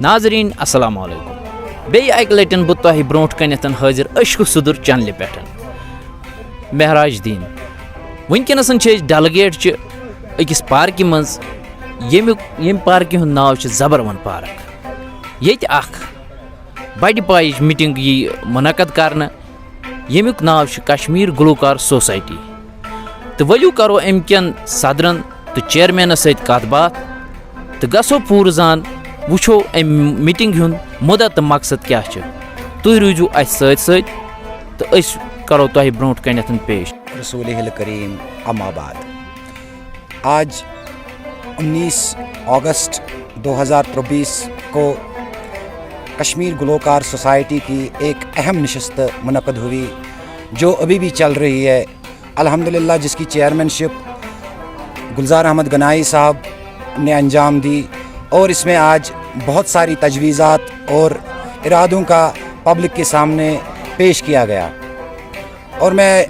ناظرین السلام علیکم بیٚیہِ اَکہِ لٹہِ بہٕ تۄہہِ برونٛٹھ کَنٮ۪تھ حٲضِر عشقہٕ سُدُر چنلہِ پٮ۪ٹھ مہراج دیٖن وٕنکٮ۪نَس چھِ أسۍ ڈلگیٹ چہِ أکِس پارکہِ منٛز ییٚمہِ پارکہِ ہُنٛد ناو چھُ زبروَن پارک ییٚتہِ اکھ بَڑِ پایِچ میٖٹِنٛگ یی مُنعقد کرنہٕ ییٚمیُک ناو چھُ کشمیٖر گلوکار سوسایٹی تہٕ ؤلِو کرو اَمہِ کٮ۪ن صدرن تہٕ چیرمینس سۭتۍ کتھ باتھ تہٕ گژھو پوٗرٕ زان وٕچھو اَمہِ میٖٹِنٛگہِ ہُنٛد مُدعا تہٕ مقصد کیاہ چھُ تُہۍ روٗزِو اَسہِ سۭتۍ سۭتۍ تہٕ أسۍ کرو تۄہہِ برونٛٹھ کَنٮ۪تھ پیش رسول کریم اما بعد آج 19 اگست 2023 کو کشمیر گلوکار سوسائٹی کی ایک اہم نشست منعقد ہوئی جو ابھی بھی چل رہی ہے الحمدللہ، جس کی چیئرمین شپ گلزار احمد گنائی صاحب نے انجام دی، اور اس میں آج بہت ساری تجویزات اور ارادوں کا پبلک کے سامنے پیش کیا گیا، اور میں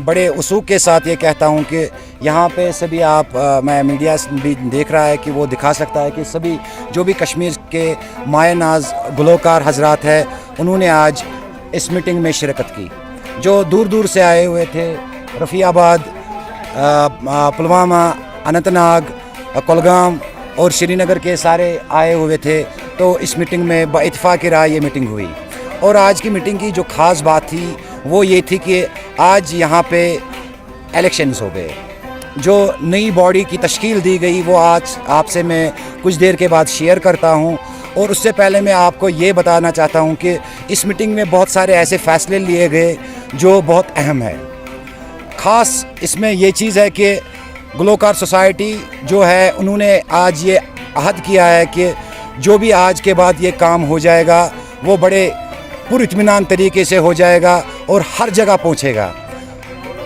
بڑے وثوق کے ساتھ یہ کہتا ہوں کہ یہاں پہ سبھی میں میڈیا بھی دیکھ رہا ہے کہ وہ دکھا سکتا ہے کہ سبھی جو بھی کشمیر کے مایہ ناز گلوکار حضرات ہیں انہوں نے آج اس میٹنگ میں شرکت کی، جو دور دور سے آئے ہوئے تھے، رفیع آباد، پلوامہ، اننت ناگ، کولگام اور شری نگر کے سارے آئے ہوئے تھے۔ تو اس میٹنگ میں با اتفاق رائے یہ میٹنگ ہوئی، اور آج کی میٹنگ کی جو خاص بات تھی وہ یہ تھی کہ آج یہاں پہ الیکشنز ہو گئے، جو نئی باڈی کی تشکیل دی گئی وہ آج آپ سے میں کچھ دیر کے بعد شیئر کرتا ہوں، اور اس سے پہلے میں آپ کو یہ بتانا چاہتا ہوں کہ اس میٹنگ میں بہت سارے ایسے فیصلے لیے گئے جو بہت اہم ہیں۔ خاص اس میں یہ چیز ہے کہ گلوکار سوسائٹی جو ہے انہوں نے آج یہ عہد کیا ہے کہ جو بھی آج کے بعد یہ کام ہو جائے گا وہ بڑے پر اطمینان طریقے سے ہو جائے گا اور ہر جگہ پہنچے گا۔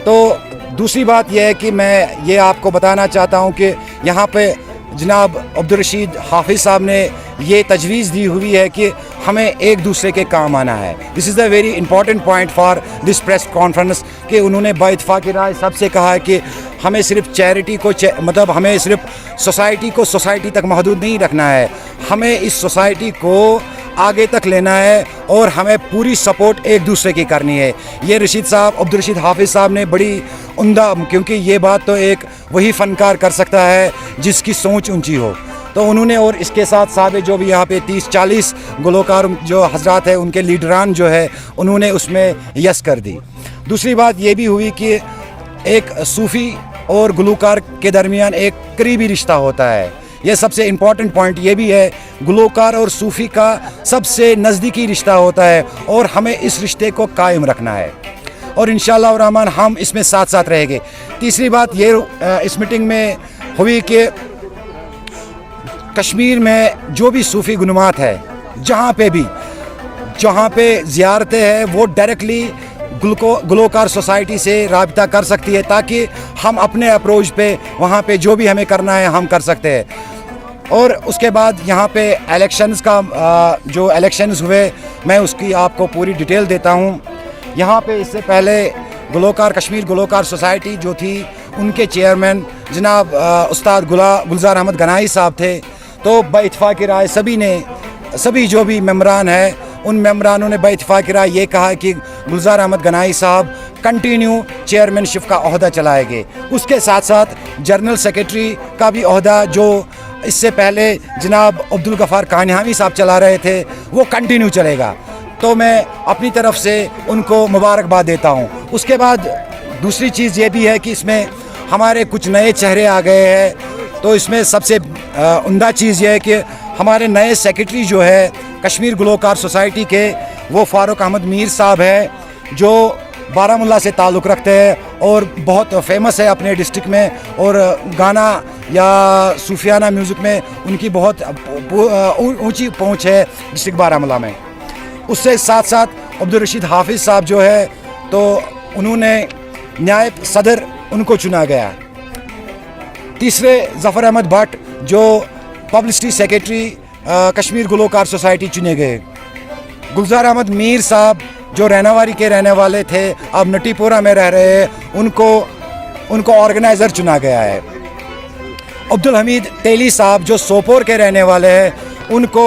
تو دوسری بات یہ ہے کہ میں یہ آپ کو بتانا چاہتا ہوں کہ یہاں پہ جناب عبدالرشید حافظ صاحب نے یہ تجویز دی ہوئی ہے کہ ہمیں ایک دوسرے کے کام آنا ہے۔ This is a very important point for this press conference کہ انہوں نے با اتفاق رائے سب سے کہا ہے کہ ہمیں صرف چیریٹی کو مطلب ہمیں صرف سوسائٹی کو سوسائٹی تک محدود نہیں رکھنا ہے، ہمیں اس سوسائٹی کو آگے تک لینا ہے، اور ہمیں پوری سپورٹ ایک دوسرے کی کرنی ہے۔ یہ رشید صاحب، عبدالرشید حافظ صاحب نے بڑی عمدہ، کیونکہ یہ بات تو ایک وہی فنکار کر سکتا ہے جس کی سوچ اونچی ہو، تو انہوں نے، اور اس کے ساتھ ساتھ جو بھی یہاں پہ 30-40 گلوکار جو حضرات ہیں ان کے لیڈران جو ہے انہوں نے اس میں یس کر دی۔ دوسری بات یہ بھی ہوئی کہ ایک صوفی اور گلوکار کے درمیان ایک قریبی رشتہ ہوتا ہے، یہ سب سے امپورٹنٹ پوائنٹ یہ بھی ہے، گلوکار اور صوفی کا سب سے نزدیکی رشتہ ہوتا ہے، اور ہمیں اس رشتے کو قائم رکھنا ہے، اور انشاءاللہ الرحمن ہم اس میں ساتھ ساتھ رہیں گے۔ تیسری بات یہ اس میٹنگ میں ہوئی کہ کشمیر میں جو بھی صوفی گنمات ہے، جہاں پہ زیارتیں ہیں وہ ڈائریکٹلی گلوکار سوسائٹی سے رابطہ کر سکتی ہے، تاکہ ہم اپنے اپروچ پہ وہاں پہ جو بھی ہمیں کرنا ہے ہم کر سکتے ہیں۔ اور اس کے بعد یہاں پہ الیکشنز کا جو الیکشنز ہوئے میں اس کی آپ کو پوری ڈیٹیل دیتا ہوں۔ یہاں پہ اس سے پہلے کشمیر گلوکار سوسائٹی جو تھی ان کے چیئرمین جناب استاد گلزار احمد گنائی صاحب تھے، تو با اتفاق رائے سبھی جو بھی ممبران ہیں ان ممبرانوں نے با اتفاق رائے یہ کہا کہ گلزار احمد گنائی صاحب کنٹینیو چیئرمین شپ کا عہدہ چلائے گے، اس کے ساتھ ساتھ جنرل سیکرٹری کا بھی عہدہ جو اس سے پہلے جناب عبدالغفار کانیہاوی صاحب چلا رہے تھے وہ کنٹینیو چلے گا۔ تو میں اپنی طرف سے ان کو مبارکباد دیتا ہوں۔ اس کے بعد دوسری چیز یہ بھی ہے کہ اس میں ہمارے کچھ نئے چہرے آ گئے ہیں، تو اس میں سب سے عمدہ چیز یہ ہے کہ ہمارے نئے سیکرٹری جو ہے کشمیر گلوکار سوسائٹی کے وہ فاروق احمد میر صاحب ہیں، جو بارہمولہ سے تعلق رکھتے ہیں اور بہت فیمس ہے اپنے ڈسٹرکٹ میں، اور گانا یا صوفیانہ میوزک میں ان کی بہت اونچی پہنچ ہے ڈسٹرکٹ بارہمولہ میں۔ اس سے ساتھ ساتھ عبدالرشید حافظ صاحب جو ہے تو انہوں نے نائب صدر ان کو چنا گیا۔ تیسرے ظفر احمد بھٹ جو پبلسٹی سیکرٹری کشمیر گلوکار سوسائٹی چنے گئے۔ گلزار احمد میر صاحب جو رہناواری کے رہنے والے تھے اب نٹی پورہ میں رہ رہے ہیں، ان کو آرگنائزر چنا گیا ہے۔ عبدالحمید تیلی صاحب جو سوپور کے رہنے والے ہیں ان کو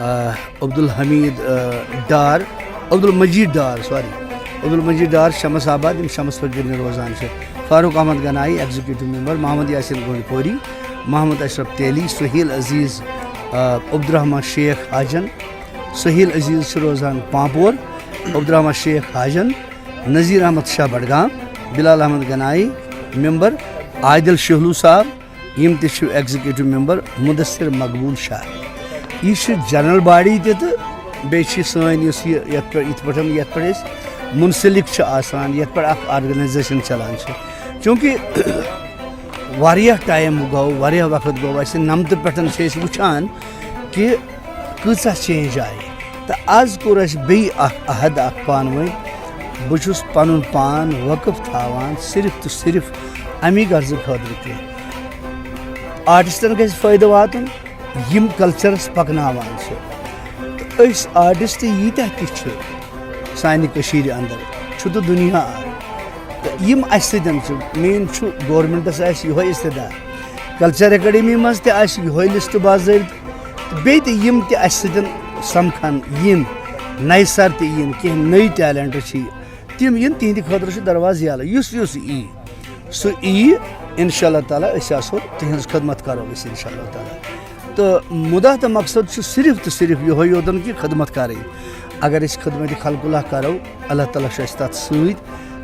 عبدالحمید ڈار عبدالمجید ڈار عبدالمجید ڈار شمس آباد یم شمس پتہ گرنہِ روزان چھِ فاروق احمد گنائی ایگزیکٹو ممبر محمد یاسین گونڈ پوری محمد اشرف تیلی سہیل عزیز عبدالرحمان شیخ حاجن سہیل عزیز روزان پامپور عبدالرحمان شیخ حاجن نذیر احمد شاہ بڈگام بلال احمد گنائی ممبر عادل شہلو صاحب یم تہِ چھِ ایگزیکٹو ممبر مدثر مقبول شاہ یہ جنرل باڈی تہِ تہٕ بیٚیہِ چھِ سٲنۍ یُس یہِ یتھ پٲٹھۍ أسۍ منسلک چھِ آسان یتھ پٮ۪ٹھ اکھ آرگنایزیشن چلان چھِ چوٗنٛکہِ واریاہ ٹایم گوٚو واریاہ وقت گوٚو اَسہِ 90 پٮ۪ٹھ چھِ أسۍ وٕچھان کہِ کۭژاہ چینج آیہِ تہٕ آز کوٚر اَسہِ بیٚیہِ اکھ عہد اکھ پانہٕ ؤنۍ بہٕ چھُس پنُن پان وقف تھاوان صرف تہٕ صرف امی غرضہٕ خٲطرٕ کہِ آرٹِسٹن گژھِ فٲیدٕ واتُن یم کلچرس پکناوان چھِ تہٕ أسۍ آرٹِسٹ ییٖتیاہ تہِ چھِ سانہِ کٔشیٖرِ انٛدر چھُ تہٕ دُنیا تہٕ یم اَسہِ سۭتۍ چھِ مین چھُ گورمنٹس آسہِ یِہوے استدا کلچر اکیڈمی منٛز تہِ آسہِ یِہوے لسٹ باضٲبطہٕ تہٕ بیٚیہِ تہِ یم تہِ اَسہِ سۭتۍ سمکھن یِن نَیہِ سر تہِ یِن کینٛہہ نٔے ٹیلنٹ چھِ تِم یِن تِہنٛدِ خٲطرٕ چھُ دروازٕ یَلہٕ یُس یی سُہ یی انشاء اللہ تعالیٰ أسۍ آسو تِہنٛز خدمت کرو أسۍ انشاء اللہ تعالیٰ تہٕ مُدا تہٕ مقصد چھُ صرف تہٕ صرف یِہوے یوتن کہِ خدمت کرٕنۍ اگر أسۍ خدمتِ خلقُلہ کرو اللہ تعالیٰ چھُ اَسہِ تتھ سۭتۍ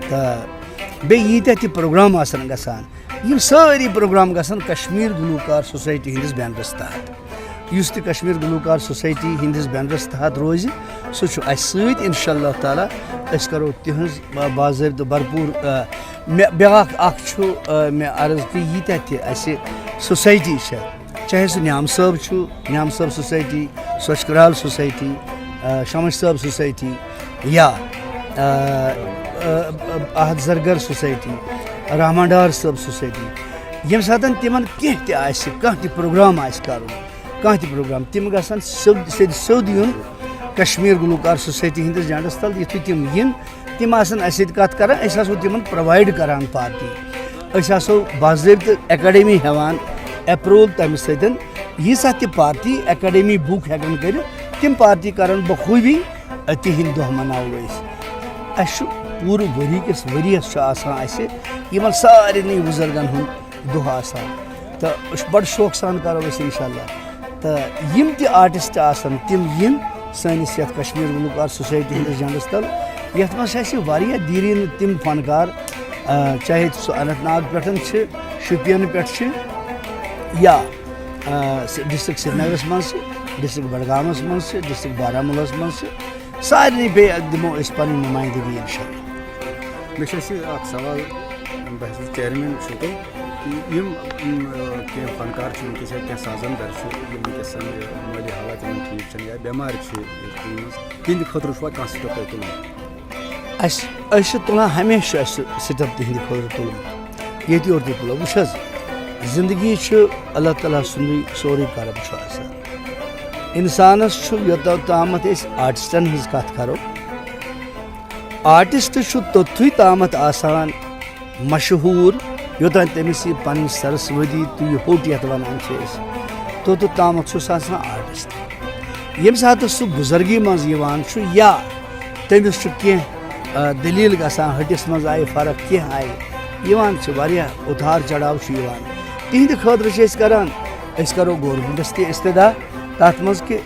تہٕ بیٚیہِ ییٖتیاہ تہِ پروگرام آسن گژھان یم سٲری پروگرام گژھن کشمیٖر گلوکار سوسایٹی ہٕنٛدِس بینرس تحت یُس تہِ کشمیٖر گلوکار سوسایٹی ہٕنٛدِس بینرس تحت روزِ سُہ چھُ اَسہِ سۭتۍ انشاء اللہ تعالیٰ أسۍ کرو تِہنٛز باضٲبطہٕ بھرپوٗر مےٚ بیٛاکھ اکھ چھُ مےٚ عرض کہِ ییٖتیاہ تہِ اَسہِ سوسایٹی چھےٚ چاہے سُہ نعام صٲب چھُ نعام صٲب سوسایٹی سوچھ کرال سوسایٹی شمش صٲب سوسایٹی یا احد زرگر سوسایٹی رحمان ڈار صٲب سوسایٹی ییٚمہِ ساتہٕ تِمن کینٛہہ تہِ آسہِ کانٛہہ تہِ پروگرام آسہِ کرُن کانٛہہ تہِ پروگرام تِم گژھن سیوٚد یُن کشمیٖر گلوکار سوسایٹی ہٕنٛدِس جنڈس تل یِتھُے تِم یِن تِم آسن اَسہِ سۭتۍ کتھ کران أسۍ آسو تِمن پرووایڈ کران پارٹی أسۍ آسو باضٲبطہٕ اکیڈمی ہٮ۪وان اپروول تمہِ سۭتۍ ییٖژاہ تہِ پارٹی اکیڈمی بُک ہٮ۪کن کٔرِتھ تِم پارٹی کرن بخوٗبی تِہنٛدۍ دۄہ مناوو أسۍ اَسہِ چھُ پوٗرٕ ؤری کِس ؤریس چھُ آسان اَسہِ یِمن سارنٕے بُزرگن ہُنٛد دۄہ آسان تہٕ بڑٕ شوقہٕ سان کرو أسۍ انشاء اللہ تہٕ یم تہِ آرٹِسٹ آسن تِم ین سٲنِس یتھ کشمیٖر گلوکار سوسایٹی ہٕنٛدِس جنڈس تل یتھ منٛز چھِ اَسہِ واریاہ دیٖریٖن تِم فنکار چاہے سُہ اننت ناگ پٮ۪ٹھ چھِ شُپین پٮ۪ٹھ چھِ یا ڈسٹرک سری نگرس منٛز چھِ ڈسٹرک بڈگامس منٛز چھِ ڈسٹرک بارہمولہس منٛز چھِ سارنٕے بیٚیہِ دِمو أسۍ پنٕنۍ نُمٲیندگی انشاء اللہ مےٚ چھُ اکھ سوال بہٕ چھُس چیرمین چھُو تُہۍ یم کینٛہہ فنکار چھِ وٕنکیٚس یا کینٛہہ سازن در چھِ یم وٕنکیٚس مٲلی حالات یِمن ٹھیٖک چھِنہٕ یا بٮ۪مارِ چھِ منٛز تِہنٛدِ خٲطرٕ چھُوا کانٛہہ سٹیپ تۄہہِ تُلمُت أسۍ چھِ تُلان ہمیشہِ چھُ اَسہِ سٹیپ تِہنٛدِ خٲطرٕ تُلمُت ییٚتہِ یورٕ تہِ تُلو وٕچھ حظ زندگی چھُ اللہ تعالیٰ سُنٛدُے سورُے کرم چھُ آسان انسانس چھُ یوٚتام تامتھ أسۍ آرٹِسٹن ہٕنٛز کتھ کرو آرٹِسٹ چھُ توٚتتھُے تامتھ آسان مشہوٗر یوٚتانۍ تٔمِس یہِ پنٕنۍ سرسؤتی تہٕ یہِ ہوٚٹ یتھ ونان چھِ أسۍ توٚتتھ تامتھ چھُ سُہ آسان آرٹِسٹ ییٚمہِ ساتہٕ سُہ بُزرگی منٛز یِوان چھُ یا تٔمِس چھُ کینٛہہ دٔلیٖل گژھان ۂٹِس منٛز آیہِ فرق کینٛہہ آیہِ یِوان چھِ واریاہ اُتار چڑاو چھُ یِوان تِہنٛدِ خٲطرٕ چھِ أسۍ کران أسۍ کرو گورمنٹس تہِ استدا تتھ منٛز کہِ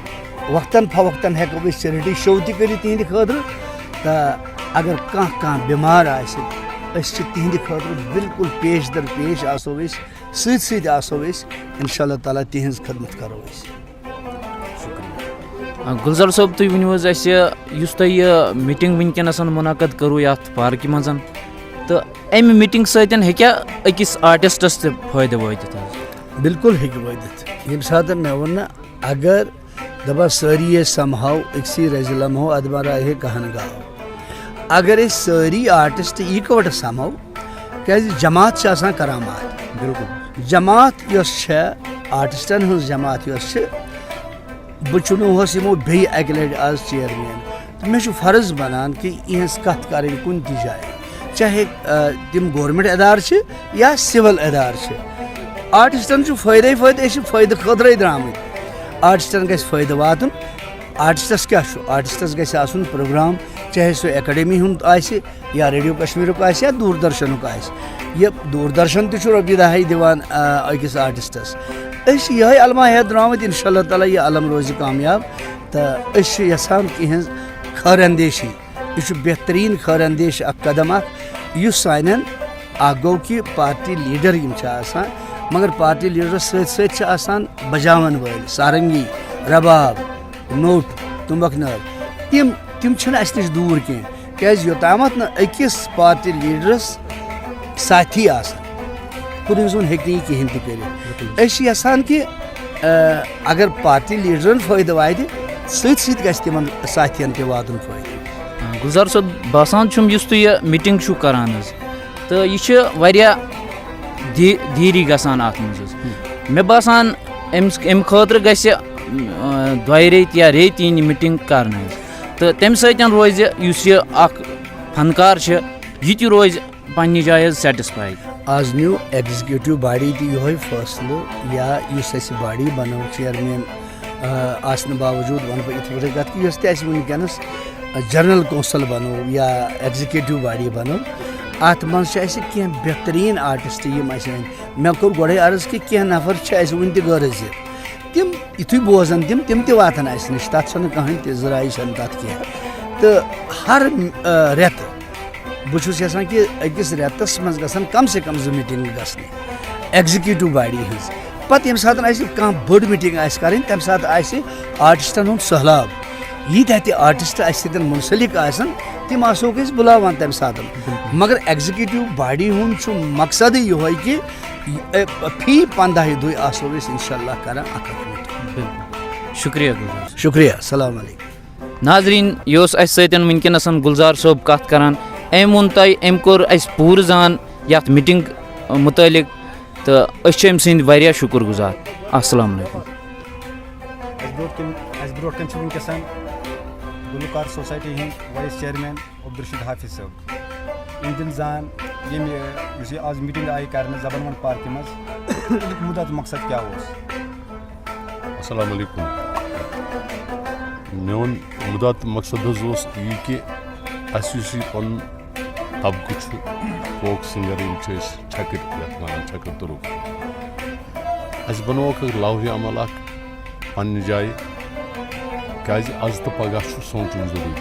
وقتن فوقتن ہٮ۪کو أسۍ چیرٹی شو تہِ کٔرِتھ تِہنٛدِ خٲطرٕ تہٕ اگر کانٛہہ بٮ۪مار آسہِ أسۍ چھِ تِہنٛدِ خٲطرٕ بالکل پیش در پیش آسو أسۍ سۭتۍ سۭتۍ آسو أسۍ انشاء اللہ تعالیٰ تِہنٛز خدمت کرو أسۍ گُلزار صٲب تُہۍ ؤنِو حظ اَسہِ یُس تۄہہِ یہِ میٖٹِنٛگ وٕنکٮ۪نَس مُنعقد کٔرو یَتھ پارکہِ منٛز تہٕ اَمہِ میٖٹِنٛگ سۭتۍ ہیٚکیٛاہ أکِس آرٹِسٹَس تہِ فٲیدٕ وٲتِتھ حظ بالکل ہیٚکہِ وٲتِتھ ییٚمہِ ساتہٕ مےٚ ووٚن نہ اگر دپان سٲری أسۍ سمہو أکسٕے رزِ لمحو ادبا راہے کہن گاو اگر أسۍ سٲری آرٹِسٹ یِکوٹہٕ سمہو کیٛازِ جماعت چھِ آسان کرامات بالکل جماعت یۄس چھےٚ آرٹِسٹن ہٕنٛز جماعت یۄس چھِ بہٕ چُنوہس یِمو بیٚیہِ اکہِ لٹہِ آز چیرمین تہٕ مےٚ چھُ فرض بنان کہِ یِہٕنٛز کتھ کرٕنۍ کُنہِ تہِ جایہِ چاہے تِم گورمنٹ ادارٕ چھِ یا سِول ادارٕ چھِ آرٹِسٹن چھُ فٲیدے فٲیدٕ أسۍ چھِ فٲیدٕ خٲطرے درٛامٕتۍ آرٹسٹن گژھِ فٲیدٕ واتُن آرٹسٹس کیٛاہ چھُ آرٹسٹس گژھِ آسُن پروگرام چاہے سُہ اکیڈمی ہُنٛد آسہِ یا ریڈیو کشمیٖرُک آسہِ یا دوٗردرشنُک آسہِ یہِ دوٗردرشن تہِ چھُ رۄپیہِ دَہَے دِوان أکِس آرٹسٹس أسۍ چھِ یِہوٚے علما ہٮ۪تھ درٛامٕتۍ اِنشاء اللہ تعالیٰ یہِ علم روزِ کامیاب تہٕ أسۍ چھِ یژھان کہِ یِہٕنٛز خٲر اندیشی یہِ چھُ بہتریٖن خٲر اندیش اکھ قدم اکھ یُس سانٮ۪ن اکھ گوٚو کہِ پارٹی لیٖڈر یِم چھِ آسان مگر پارٹی لیٖڈرس سۭتۍ سۭتۍ چھِ آسان بجاون وٲلۍ سارنگی رباب نوٚٹ تُمبکھ نٲر تِم چھِنہٕ اَسہِ نِش دوٗر کینٛہہ کیٛازِ یوٚتامَتھ نہٕ أکِس پارٹی لیٖڈرس ساتھی آسان کُنُے زوٚن ہیٚکہِ نہٕ یہِ کِہیٖنۍ تہِ کٔرِتھ أسۍ چھِ یژھان کہِ اگر پارٹی لیٖڈرن فٲیدٕ واتہِ سۭتۍ سۭتۍ گژھِ تِمن ساتھین تہِ واتُن فٲیدٕ. گُلزار صٲب باسان چھُم یُس تُہۍ یہِ میٖٹِنٛگ چھُو کران حظ تہٕ یہِ چھِ واریاہ دیٖری گژھان اَتھ منٛز حظ مےٚ باسان اَمہِ خٲطرٕ گژھِ 2 ریٚتۍ یا ریٚتۍ یِنۍ یہِ میٖٹِنٛگ کرنہٕ حظ تہٕ تَمہِ سۭتۍ روزِ یُس یہِ اکھ فنکار چھِ یہِ تہِ روزِ پنٛنہِ جایہِ حظ سیٹِسفاے. آز نیوٗ ایگزِکیوٗٹِو باڈی تہِ یِہوٚے فٲصلہٕ یا یُس اَسہِ باڈی بنٲو چیرمین آسنہٕ باوجوٗد وَنہٕ بہٕ یِتھ پٲٹھۍ کَتھ کہِ یۄس تہِ اَسہِ وٕنکٮ۪نَس جنرل کونسل بنوو یا ایگزِکیوٗٹِو باڈی بنوو اَتھ منٛز چھِ اَسہِ کینٛہہ بہتریٖن آرٹِسٹ یِم اَسہِ أنۍ مےٚ کوٚر گۄڈَے عرض کہِ کینٛہہ نفر چھِ اَسہِ وٕنہِ تہِ غٲرض تِم یِتھُے بوزان تِم تہِ واتن اَسہِ نِش تَتھ چھَنہٕ کٕہٕنۍ تہِ زٕرایی چھَنہٕ تَتھ کینٛہہ تہٕ ہر رٮ۪تہٕ بہٕ چھُس یژھان کہِ أکِس رٮ۪تَس منٛز گژھن کم سے کم 2 میٖٹِنٛگہٕ گژھنہِ ایگزِکیوٗٹِو باڈی ہٕنٛز پَتہٕ ییٚمہِ ساتہٕ اَسہِ کانٛہہ بٔڑ میٖٹِنٛگ آسہِ کَرٕنۍ تَمہِ ساتہٕ آسہِ آرٹِسٹَن ہُنٛد سہلاب ییٖتیٛاہ تہِ آرٹِسٹ اَسہِ سۭتۍ مُنسلِک آسن تِم آسوکھ أسۍ بُلاوان تَمہِ ساتہٕ مگر ایگزِکیوٗٹِو باڈی ہُنٛد چھُ مقصدٕے یِہوٚے کہِ فی 15 دۄہہِ آسو أسۍ اِنشاء اللہ کران اکھ میٖٹِنٛگ. شُکریہ گُلزار. شُکریہ السلام علیکم. ناظریٖن یہِ اوس اَسہِ سۭتۍ وٕنکٮ۪نَس گُلزار صٲب کَتھ کران أمۍ ووٚن تۄہہِ أمۍ کوٚر اَسہِ پوٗرٕ زان یَتھ میٖٹِنٛگ مُتعلِق تہٕ أسۍ چھِ أمۍ سٕنٛدۍ واریاہ شُکُر گُزار. السلام علیکُم. اَسہِ برونٛٹھ کَنۍ چھِ وٕنکٮ۪س گُلوکار سوسایٹی ہٕنٛدۍ وایِس چیرمین عبدالرشیٖد حافظ صٲب یِہنٛدٮ۪ن زان ییٚمہِ یُس یہِ آز میٖٹِنٛگ آیہِ کرنہٕ زبن منٛد پارکہِ منٛز اَمیُک مُدا تہٕ مقصد کیٛاہ اوس؟ السلام علیکم. میون مُدا تہٕ مقصد حظ اوس یہِ کہِ اَسہِ یُس یہِ پَنُن طبقہٕ چھُ فوک سِنٛگَر یِم چھِ أسۍ چھکٕر یَتھ وَنان چھکٕر تُرُک اَسہِ بنووُکھ اکھ لَوحہِ عمل اکھ پنٛنہِ جایہِ کیٛازِ آز تہٕ پگاہ چھُ سونٛچُن ضروٗری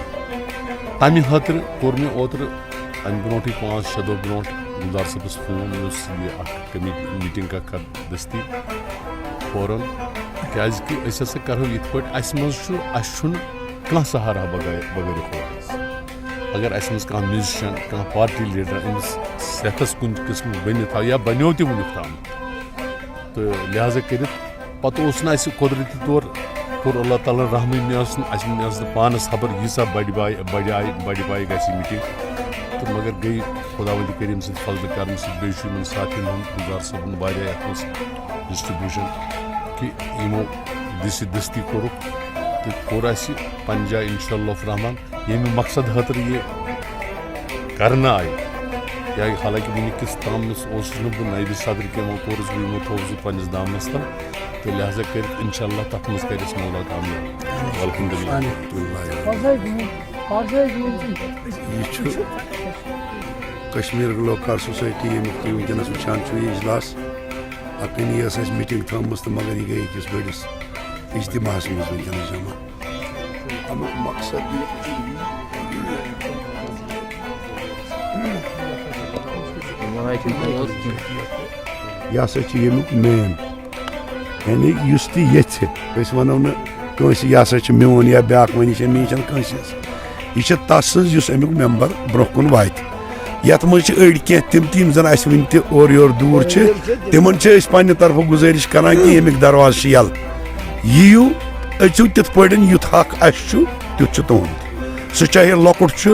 تَمہِ خٲطرٕ کوٚر مےٚ اوترٕ اَمہِ برونٛٹھٕے 5-6 دۄہ برونٛٹھ گُلزار صٲبَس فون یُس یہِ اکھ میٖٹِنٛگ اکھ کَر دٔستی فوراً کیٛازِکہِ أسۍ ہسا کَرو یِتھ پٲٹھۍ اَسہِ منٛز چھُنہٕ کانٛہہ سہارا بغٲر خۄدایَس اگر اَسہِ منٛز کانٛہہ میوٗزِشَن کانٛہہ پارٹی لیٖڈر أمِس صحتَس کُنہِ قٕسمُک بٔنِتھ آو یا بَنیو تہِ وٕنیُک تام تہٕ لِہٰذا کٔرِتھ پَتہٕ اوس نہٕ اَسہِ قۄدرٔتی طور کوٚر اللہ تعالیٰ رحمٕے مےٚ ٲس نہٕ پانَس خبر ییٖژاہ بَڑِ پایہِ گژھِ یہِ میٖٹِنٛگ تہٕ مگر گٔے خۄداوندِ کٔریٖم سٕنٛدِ فضلہٕ کَرمہٕ سۭتۍ بیٚیہِ چھُ یِمَن ساتھیَن ہُنٛد گُلزار صٲبُن واریاہ یَتھ منٛز ڈِسٹرٛبیوٗشَن کہِ یِمو دٔستی کوٚرُکھ تہٕ کوٚر اَسہِ پنٛنہِ جایہِ اِنشاء اللہ رحمان ییٚمہِ مقصد خٲطرٕ یہِ کرنہٕ آیہِ یا حالانکہِ وٕنیُکِس تامَس اوسُس نہٕ بہٕ نٲیِبہِ صدر کینٛہہ وۄنۍ کوٚرُس بہٕ یِمو تھوٚوُس بہٕ پنٛنِس دامنَس تل تہٕ لِہٰذا کٔرِتھ اِنشاء اللہ تَتھ منٛز کَرِ اَسہِ مولا کامیاب الحمدُاللہ. یہ چھُ کشمیٖر گلوکار سوسایٹی ییٚمیُک تُہۍ وٕنکٮ۪نَس وٕچھان چھُو یہِ اجلاس اَکٲنی ٲس اَسہِ میٖٹِنٛگ تھٲومٕژ تہٕ مگر یہِ گٔے أکِس بٔڑِس اجتماعس منٛز وٕنکٮ۪نَس جمع اَمیُک مقصد یہِ ہسا چھِ ییٚمیُک مین یعنی یُس تہِ ییٚژھِ أسۍ وَنو نہٕ کٲنٛسہِ یہِ ہسا چھِ میون یا بیٛاکھ وَنہِ چھِ میٛٲنۍ چھَنہٕ کٲنٛسہِ ہٕنٛز یہِ چھِ تَس سٕنٛز یُس اَمیُک مٮ۪مبر برونٛہہ کُن واتہِ یَتھ منٛز چھِ أڑۍ کینٛہہ تِم تہِ یِم زَن اَسہِ وٕنہِ تہِ اورٕ یورٕ دوٗر چھِ تِمن چھِ أسۍ پنٛنہِ طرفہٕ گُزٲرِش کران کہِ ییٚمِکۍ دروازٕ چھِ یَلہٕ یِیِو أژِو تِتھ پٲٹھۍ یُتھ حق اَسہِ چھُ تیُتھ چھُ تُہُنٛد سُہ چاہے لۄکُٹ چھُ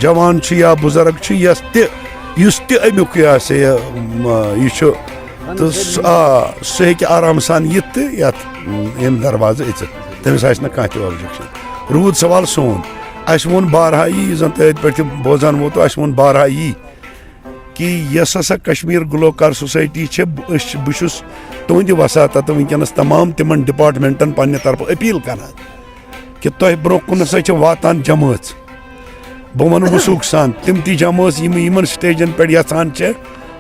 جوان چھُ یا بُزرٕگ چھُ یُس تہِ اَمیُک یہِ ہسا یہِ چھُ تہٕ سُہ ہیٚکہِ آرام سان یِتھ تہٕ یَتھ ییٚمہِ دروازٕ أژِتھ تٔمِس آسہِ نہٕ کانٛہہ تہِ اوبجیکشن روٗد سوال سون اَسہِ ووٚن بارہا یی یُس زَن تۄہہِ أتھۍ پٮ۪ٹھ تہِ بوزان ووتو اَسہِ ووٚن بارہا یی کہ یس ہسا کشمیر گلوکار سوسائٹی بہ چھس تہندِ وساطت ونکس تمام تمن ڈپارٹمنٹن پنہ طرف اپیل کران کہ تہ برو کن ہسا واتان جمٲژ بہ ون وثوق سان تم تہ جمٲژ یمن سٹیجن پہ یژھان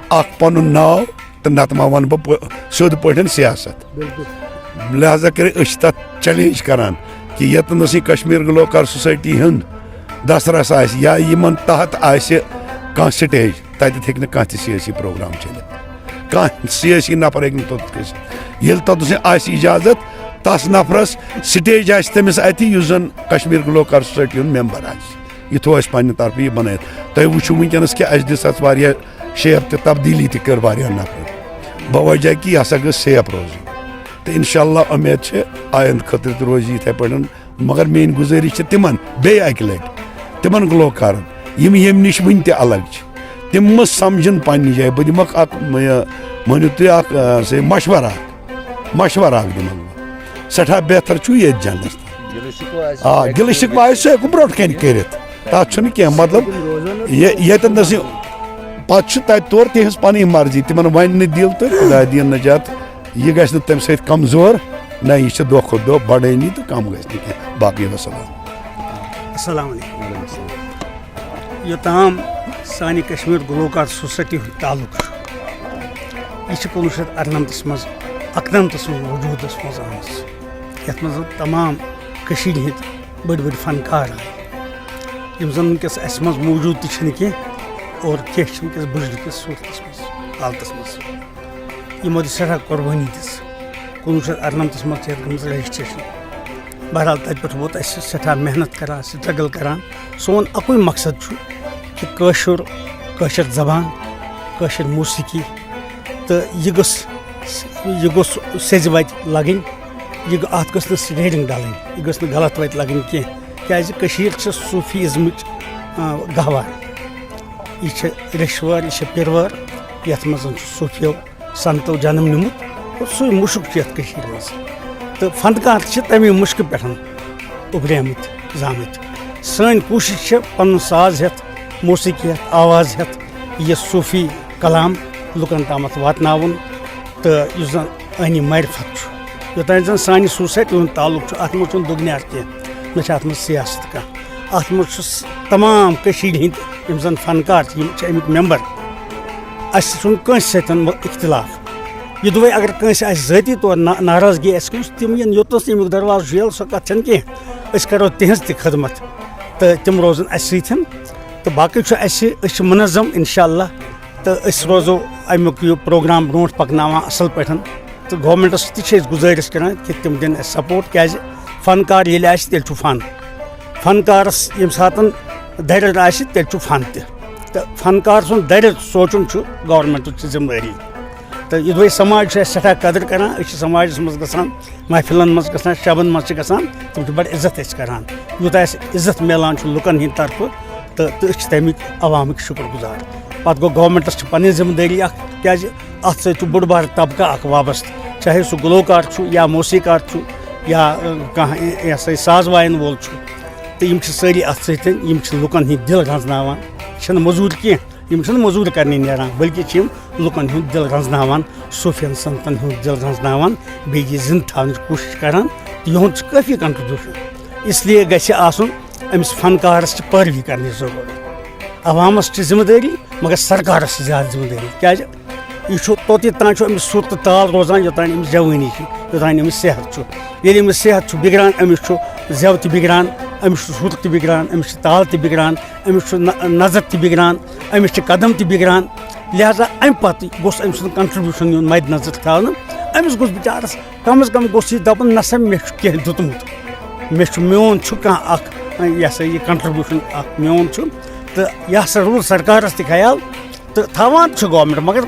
اخ پن ناو تو نت ما ون بہ سیود پٲٹھۍ سیاست لہذا کر تک چیلنج کران کہ یتنس یہ کشمیر گلوکار سوسائٹی ہند دسرس یا یمن تحت کانٛہہ سٹیج تتہِ ہیٚکہِ نہٕ کانٛہہ تہِ سیٲسی پروگرام چلتھ کانٛہہ سیٲسی نفر ہیٚکہِ نہٕ توٚت گٔژھِتھ ییٚلہِ تتھ آسہِ اجازت تس نفرس سٹیج آسہِ تٔمِس اتہِ یُس زن کشمیر گلوکار سوسائٹی ہُنٛد ممبر آسہِ یہ تھوٚو اَسہِ پننہِ طرفہٕ یہِ بنٲیِتھ تُہۍ وٕچھِو وٕنکیٚنس کہِ اَسہِ دِژ اتھ واریاہ شیپ تہِ تبدیٖلی تہِ کٔر واریاہ نفر بوجہ کہ یہِ ہسا گٔژھ سیف روزُن تہٕ انشاء اللہ امید چھِ آیندٕ خٲطرٕ تہِ روزِ یِتھَے پٲٹھۍ مگر میٛٲنۍ گُزٲرِش چھِ تِمن بیٚیہِ اکہِ لٹہِ تِمن گلوکارن یِم ییٚمہِ نِش وٕنہِ تہِ الگ چھِ تِم مہ سمجھن پننہِ جایہِ بہٕ دِمکھ اکھ مٲنِو تُہۍ اکھ مشورٕ اکھ دِمکھ بہٕ سٮ۪ٹھاہ بہتر چھُ ییٚتہِ جنس گِلہٕ شِکوٕ آسہِ سُہ ہیٚکو برونٛٹھ کَنہِ کٔرِتھ تتھ چھُنہٕ کینٛہہ مطلب ییٚتٮ۪نس پتہٕ چھُ تتہِ تورٕ تِہنٛز پنٕنۍ مرضی تِمن ونہِ نہٕ دِل تہٕ خۄدا دِیِن نجات یہ گژھِ نہٕ تمہِ سۭتۍ کمزور نہ یہ چھِ دۄہ کھۄتہٕ دۄہ بڑٲنی تہٕ کم گژھِ نہٕ کینٛہہ باقٕے وسلام السلام علیکم یوٚتام سانہِ کشمیر گلوکار سوسائٹی ہُنٛد تعلق چھُ یہِ چھِ 1998 منٛز 98 منٛز وجوٗدس منٛز آمٕژ یتھ منٛز تمام کٔشیٖرِ ہٕنٛدۍ بٔڑۍ بٔڑۍ فنکار آیہِ یِم زن وٕنکیٚس اسہِ منٛز موٗجوٗد تہِ چھِنہٕ کینٛہہ اور کینٛہہ چھِ وٕنکیٚس بُزرگس صوٗرتس منٛز حالتس منٛز یِمو دِژ سٮ۪ٹھاہ قۄربٲنی دِژ 1998 منٛز چھِ یتھ گٔمٕژ رجسٹریشن بہرحال تتہِ پٮ۪ٹھ ووت اسہِ سٮ۪ٹھاہ محنت کران سٹرگل کران سون اکُے مقصد چھُ کہ کٲشِر زبان کٲشِر موسیقی تہٕ یہِ گوٚژھ سیٚزِ وتہِ لگٕنۍ اتھ گٔژھ نہٕ ریڈنٛگ ڈلٕنۍ یہِ گٔژھ نہٕ غلط وتہِ لگٕنۍ کینٛہہ کیازِ کٔشیٖر چھِ صوٗفیٖزمٕچ گہوار یہِ چھِ ریٚشوٲر یہِ چھِ پیٖروٲر یتھ منٛز چھُ صوٗفیو سنتو جنم نیوٗمُت اور سُے مُشُک چھُ یتھ کٔشیٖرِ منٛز تہٕ فنکار چھِ تمے مُشکہٕ پٮ۪ٹھ اُبریمٕتۍ زامٕتۍ سٲنۍ کوٗشِش چھِ پنُن ساز ہٮ۪تھ موسیقی ہٮ۪تھ آواز ہٮ۪تھ یہِ صوٗفی کلام لُکن تامتھ واتناوُن تہٕ یُس زن ٲنی معرفت چھُ یوٚتانۍ زن سانہِ سوسایٹی ہُنٛد تعلق چھُ اتھ منٛز چھُنہٕ دُگنیار کینٛہہ نہ چھِ اتھ منٛز سیاست کانٛہہ اتھ منٛز چھُ تمام کٔشیٖرِ ہٕنٛدۍ یِم زن فنکار چھِ یِم چھِ امیِکۍ ممبر اسہِ چھُنہٕ کٲنٛسہِ سۭتۍ اختلاف یہ دۄہے اگر کٲنٛسہِ آسہِ ذٲتی طور ناراضگی آسہِ کٲنٛسہِ تِم یِن یوٚتنس ییٚمیُک دروازٕ چھُ ییٚلہِ سۄ کتھ چھنہٕ کینٛہہ أسۍ کرو تِہنٛز تہِ خدمت تہٕ تِم روزن اسہِ سۭتۍ تہٕ باقٕے چھُ اسہِ أسۍ چھِ مُنظم انشاء اللہ تہٕ أسۍ روزو امیُک یہِ پروگرام برونٛٹھ پکناوان اصل پٲٹھۍ تہٕ گورمنٹس تہِ چھِ أسۍ گُزٲرِش کران کہ تِم دِن اسہِ سپورٹ کیازِ فنکار ییٚلہِ آسہِ تیٚلہِ چھُ فن فنکارس ییٚمہِ ساتہٕ دَرِ آسہِ تیٚلہِ چھُ فن تہِ تہٕ فنکار سُنٛد دَرِ سونٛچُن چھُ گورمنٹٕچ ذمہٕ دٲری تہٕ یہِ دۄہے سماج چھُ اَسہِ سٮ۪ٹھاہ قدٕر کران أسۍ چھِ سماجس منٛز گژھان محفلن منٛز گژھان شبن منٛز چھِ گژھان تِم چھِ بڑٕ عزت أسۍ کران یوٗتاہ اَسہِ عزت میلان چھُ لُکن ہٕنٛدِ طرفہٕ تہٕ أسۍ چھِ تَمِکۍ عوامٕکۍ شُکر گُزار پتہٕ گوٚو گورمنٹس چھِ پنٕنۍ ذمہٕ دٲری اکھ کیازِ اتھ سۭتۍ چھُ بوٚڑ بارٕ طبقہٕ اکھ وابستہٕ چاہے سُہ گلوکار چھُ یا موسیٖقار چھُ یا کانٛہہ یہِ ہسا یہِ ساز وایَن وول چھُ تہٕ یِم چھِ سٲری اتھ سۭتۍ یِم چھِ لُکن ہٕنٛدۍ دِل رنٛزناوان یہِ چھنہٕ موٚزوٗرۍ کینٛہہ یِم چھِنہٕ موٚزوٗرۍ کرنہِ نیران بٔلکہِ چھِ یِم لُکن ہُنٛد دِل رنٛزناوان صوٗفین سنتن ہُنٛد دِل رنٛزناوان بیٚیہِ یہِ زِنٛدٕ تھاونٕچ کوٗشِش کران تہٕ یِہُنٛد چھُ کٲفی کنٹربیوٗشن اس لیے گژھِ آسُن أمِس فنکارس چھِ پٲروی کرنٕچ ضروٗرت عوامس چھِ ذمہٕ دٲری مگر سرکارس چھِ زیادٕ ذمہٕ دٲری کیازِ یہ چھُ توٚتٕے تام چھُ أمِس سُر تہٕ تال روزان یوٚتانۍ أمِس جوٲنی چھِ یوٚتانۍ أمِس صحت چھُ ییٚلہِ أمِس صحت چھُ بِگڑان أمِس چھُ زٮ۪و تہِ بِگڑان أمِس چھُ سُر تہِ بِگڑان أمِس چھِ تال تہِ بِگڑان أمِس چھُ نظر تہِ بِگڑان أمِس چھِ قدم تہِ بِگڑان لہذا امہِ پتہٕ گوٚژھ أمۍ سُنٛد کنٹربیوٗشن یُن مدِ نظر تھاونہٕ أمِس گوٚژھ بِچارس کم از کم گوٚژھ یہِ دپُن نہ سا مےٚ چھُ کینٛہہ دیُتمُت مےٚ چھُ میون چھُ کانٛہہ اکھ یہِ ہسا یہِ کنٹربیوٗشن اکھ میون چھُ تہٕ یہِ ہسا روٗد سرکارس تہِ خیال تہٕ تھاوان چھُ گورمنٹ مگر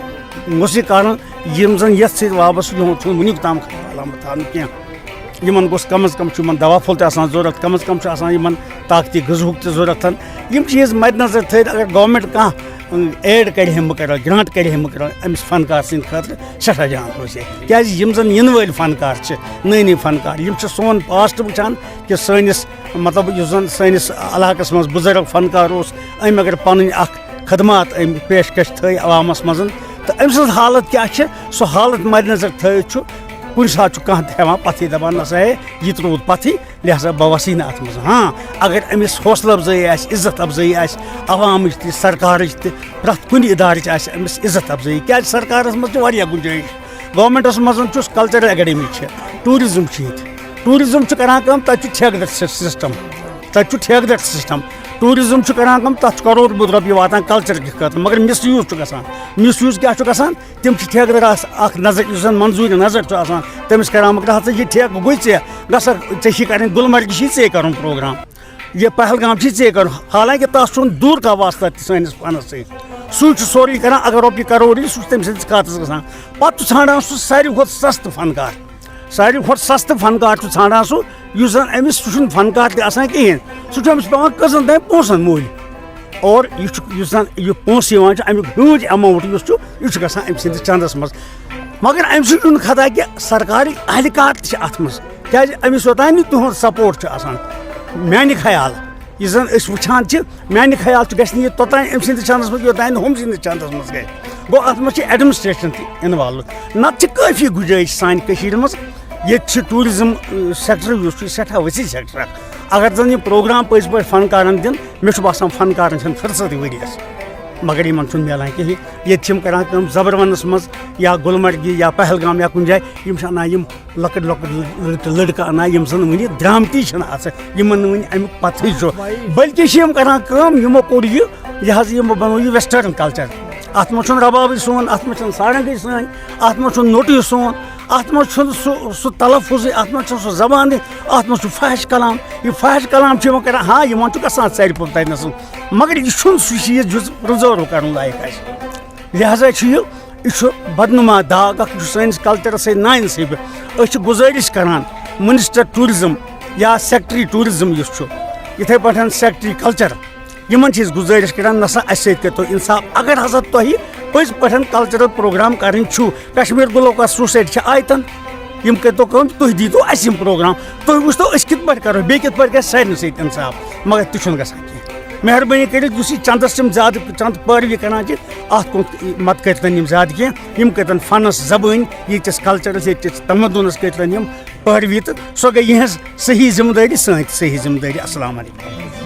موسیٖقارن یِم زن یتھ سۭتۍ وابستہٕ یِہُنٛد چھُنہٕ وُنیُک تام خیال آمُت تھاونہٕ کینٛہہ یِمن گوٚژھ کم از کم چھُ یِمن دوا پھوٚل تہِ آسان ضوٚرتھ کم از کم چھُ آسان یِمن طاقتی غذہُک تہِ ضوٚرتھ یِم چیٖز مدِ نظر تھٲوِتھ اگر گورمنٹ کانٛہہ ایڈ کرِ ہے مُقرر گرانٹ کرِ ہے مُقرر أمِس فنکار سٕنٛدِ خٲطرٕ سٮ۪ٹھاہ جان روزِ ہے کیازِ یِم زن یِنہٕ وٲلۍ فنکار چھِ نٔے نٔے فنکار یِم چھِ سون پاسٹ وٕچھان کہِ سٲنِس مطلب یُس زن سٲنِس علاقس منٛز بُزرگ فنکار اوس أمۍ اگر پنٕنۍ اکھ خدمات پیشکش تھٲے عوامس منٛز تہٕ أمۍ سٕنٛز حالت کیٛاہ چھِ سۄ حالت مد نظر تھٲوِتھ چھُ کُنہِ ساتہٕ چھُ کانٛہہ تہِ ہٮ۪وان پتھٕے دپان نسا ہے یہِ تہِ روٗد پتھٕے لہذا بہٕ وَسٕے نہٕ اَتھ منٛز ہاں اگر أمِس حوصلہٕ افضٲیی آسہِ عزت افضٲیی آسہِ عوامٕچ تہِ سرکارٕچ تہِ پرٛٮ۪تھ کُنہِ اِدارٕچ آسہِ أمِس عزت افضٲیی کیٛازِ سرکارس منٛز چھِ واریاہ گُنجٲیِش گورمٮ۪نٛٹس منٛز چھُس کلچرل اکیڈمی چھِ ٹوٗرِزم چھُ ییٚتہِ ٹوٗرِزم چھُ کران کٲم تَتہِ چھُ ٹھیکہٕ سِسٹم تَتہِ چھُ ٹھیکہٕ سِسٹم ٹوٗرِزم چھُ کران کٲم تَتھ چھُ کَرور بوٚد رۄپیہِ واتان کلچر کہِ خٲطرٕ مگر مِس یوٗز چھُ گژھان مِس یوٗز کیٛاہ چھُ گژھان تِم چھِ ٹھیکہٕ دار اکھ نظر یُس زن منظوٗری نظر چھُ آسان تٔمِس کران مگر ہسا یہِ ٹھیکہٕ گوٚے ژےٚ گژھکھ ژےٚ چھی کرٕنۍ گُلمرگہِ چھی ژےٚ کرُن پروگرام یہِ پہلگام چھی ژےٚ کرُن حالانکہِ تَتھ چھُنہٕ دوٗر کانٛہہ واسطہ تہِ سٲنِس پانس سۭتۍ سُے چھُ سورُے کران اگر رۄپیہِ کرور یی سُہ چھُ تٔمۍ سٕنٛدِس کھاتس گژھان پتہٕ چھُ ژھانڈان سُہ ساروی کھۄتہٕ سستہٕ فنکار ساروی کھۄتہٕ سستہٕ فنکار چھُ ژھانڈان سُہ یُس زن أمِس سُہ چھُنہٕ فنکار تہِ آسان کِہینۍ سُہ چھُ أمِس پیوان کٔژن تام پونٛسن موٗلۍ اور یہِ چھُ یُس زن یہِ پونٛسہٕ یِوان چھُ امیُک ہیوٗج ایماوُنٹ یُس چھُ یہِ چھُ گژھان أمۍ سٕنٛدِس چندس منٛز مگر امہِ سۭتۍ چھُنہٕ خطا کہِ سرکارٕکۍ اہلکار تہِ چھِ اتھ منٛز کیازِ أمِس یوٚتانۍ نہٕ تُہُنٛد سپورٹ چھُ آسان میانہِ خیال یہِ زن أسۍ وٕچھان چھِ میانہِ خیال چھُ گژھِ نہٕ یہِ توٚتانۍ أمۍ سٕنٛدِس چندس منٛز یوٚتانۍ نہٕ ہُم سٕنٛدِس چندس منٛز گژھِ گوٚو اتھ منٛز چھِ ایڈمنسٹریشن تہِ اِنوالو نتہٕ چھِ کٲفی گُنجٲیش سانہِ کٔشیٖرِ منٛز ییٚتہِ چھِ ٹوٗرِزم سیکٹر یُس چھُ سٮ۪ٹھاہ ؤسیع سیکٹر اکھ اگر زن یہِ پروگرام پٔزۍ پٲٹھۍ فنکارن دِن مےٚ چھُ باسان فنکارن چھنہٕ فرصتٕے ؤریس مگر یِمن چھُنہٕ میلان کِہینۍ ییٚتہِ چھِ یِم کران کٲم زبروَنس منٛز یا گُلمرگہِ یا پہلگام یا کُنہِ جایہِ یِم چھِ انان یِم لۄکٕٹۍ لۄکٕٹۍ لٔڑکہٕ انان یِم زن وُنہِ درامتی چھِنہٕ آسان یِمن نہٕ وُنہِ امیُک پتہٕے چھُ بٔلکہِ چھِ یِم کران کٲم یِمو کوٚر یہِ حظ یِمو بنوو یہِ ویسٹٲرٕن کلچر اتھ منٛز چھُنہٕ ربابٕے سون اتھ منٛز چھنہٕ سارنگٕے سٲنۍ اتھ منٛز چھُنہٕ نوٚٹٕے سون اتھ منٛز چھُنہٕ سُہ تلفظٕے اتھ منٛز چھُنہٕ سُہ زبانٕے اتھ منٛز چھُ فحش کلام یہِ فحش کلام چھُ یِوان کران ہاں یِمن چھُ گژھان ژرِ پوٚپ تتنس مگر یہِ چھُنہٕ سُہ چیٖز یُس پرٛزٲرٕو کرُن لایق آسہِ لہذا چھُ یہِ چھُ بدنُما داغ اکھ یہِ چھُ سٲنِس کلچرس سۭتۍ نااِنصٲفی أسۍ چھِ گُزٲرِش کران مِنسٹر ٹوٗرِزم یا سیکٹری ٹوٗرِزم یُس چھُ یِتھے پٲٹھۍ سیکٹری کلچر یِمن چھِ أسۍ گُزٲرِش کران نسا اَسہِ سۭتۍ کٔرتو اِنصاف اگر ہسا تۄہہِ پٔزۍ پٲٹھۍ کلچرل پروگرام کرٕنۍ چھُو کشمیٖر گلوکار سوسایٹی چھِ آیتن یِم کٔرتو کٲم تُہۍ دیٖتو اَسہِ یِم پروگرام تُہۍ وٕچھتو أسۍ کِتھ پٲٹھۍ کرو بیٚیہِ کِتھ پٲٹھۍ گژھِ سارنٕے سۭتۍ اِنصاف مگر تہِ چھُنہٕ گژھان کینٛہہ مہربٲنی کٔرِتھ یُس یہِ چندس یِم زیادٕ چند پٲروی کران چھِ اتھ کُن مت کٔرتن یِم زیادٕ کینٛہہ یِم کٔرتن فنس زبٲنۍ ییٚتِس کلچرس ییٚتِس تمدُنس کٔرتن یِم پٲروی تہٕ سۄ گٔے یِہٕنٛز صحیح ذمہٕ دٲری سٲنۍ تہِ صحیح ذمہٕ دٲری السلام علیکم